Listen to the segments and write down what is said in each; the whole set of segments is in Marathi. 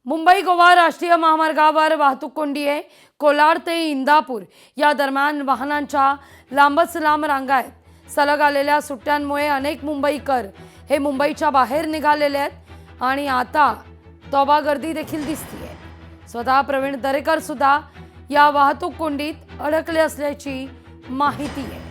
मुंबई गोवा राष्ट्रीय महामार्गावर वाहतूक कोंडी आहे। कोलाड ते इंदापूर या दरम्यान वाहनांच्या लांबच लांब रांगा आहेत। सलग आलेल्या सुट्ट्यांमुळे अनेक मुंबईकर हे मुंबईच्या बाहेर निघालेले आहेत आणि आता तोबा गर्दी देखील दिसतीये। स्वतः प्रवीण दरेकर सुद्धा या वाहतूक कोंडीत अडकले असल्याची माहिती आहे।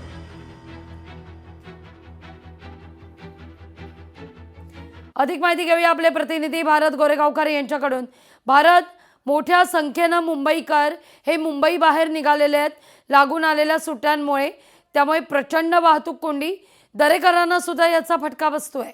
अधिक माहिती घेऊया आपले प्रतिनिधी भारत गोरेगावकर यांच्याकडून। भारत, मोठ्या संख्येने मुंबईकर हे मुंबई बाहेर निघालेले आहेत लागून आलेल्या सुट्ट्यांमुळे, त्यामुळे प्रचंड वाहतूक कोंडी, दरेकरांना सुद्धा याचा फटका बसतोय।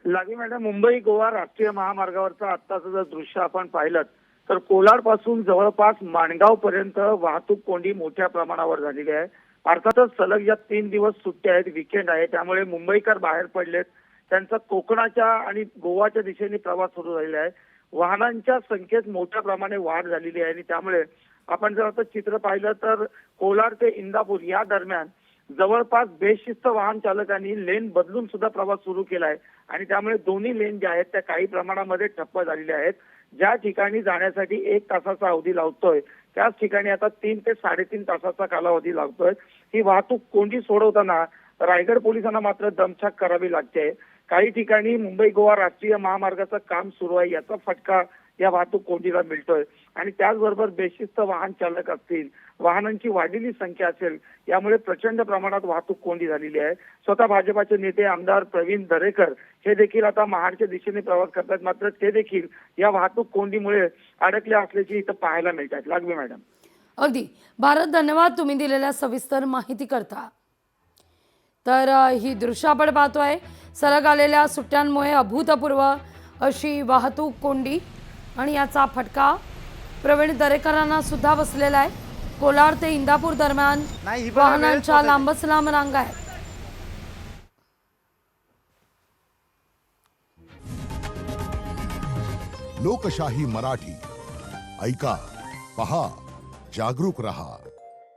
लागी मॅडम, मुंबई गोवा राष्ट्रीय महामार्गावरचं आत्ताचं जर दृश्य आपण पाहिलं तर कोलाड पासून जवळपास माणगाव पर्यंत वाहतूक कोंडी मोठ्या प्रमाणावर झालेली आहे। अर्थातच सलग या 3 दिवस सुट्ट्या आहेत, वीकेंड आहे, त्यामुळे मुंबईकर बाहेर पडलेत। त्यांचा कोकणाच्या आणि गोवाच्या दिशेने प्रवास सुरू झालेला आहे। वाहनांच्या संख्येत मोठ्या प्रमाणे वाढ झालेली आहे आणि त्यामुळे आपण जर आता चित्र पाहिलं तर कोलाड ते इंदापूर या दरम्यान जवळपास बेशिस्त वाहन चालकांनी लेन बदलून सुद्धा प्रवास सुरू केला आहे आणि त्यामुळे दोन्ही लेन ज्या आहेत त्या काही प्रमाणामध्ये ठप्प झालेल्या आहेत। ज्या ठिकाणी जाण्यासाठी 1 तासाचा अवधी लावतोय त्याच ठिकाणी आता 3 ते 3.5 तासाचा कालावधी लागतोय। ही वाहतूक कोंडी सोडवताना रायगड पोलिसांना मात्र दमछाक करावी लागते। काही ठिकाणी मुंबई गोवा राष्ट्रीय महामार्गाचं काम सुरू आहे, याचा फटका या वाहतूक कोंडीला मिळतोय आणि त्याचबरोबर बेशिस्त वाहन चालक असतील, वाहनांची वाढलेली संख्या असेल, यामुळे प्रचंड प्रमाणात वाहतूक कोंडी झालेली आहे। स्वतः भाजपाचे नेते आमदार प्रवीण दरेकर हे देखील आता महाडच्या दिशेने प्रवास करतात, मात्र ते देखील या वाहतूक कोंडीमुळे अडकले असल्याची इथं पाहायला मिळतात। लागवी मॅडम। अगदी भारत, धन्यवाद तुम्ही दिलेल्या सविस्तर माहिती करता। तर ही दृश्य आपण पाहतोय, सलग आलेल्या सुट्ट्यांमुळे अभूतपूर्व अशी वाहतूक कोंडी आणि याचा फटका प्रवीण दरेकरांना सुद्धा बसलेला आहे। कोलाड ते इंदापूर दरम्यान वाहनांच्या लांबच लांब रांगा आहेत। लोकशाही मराठी ऐका, पहा, जागरूक रहा।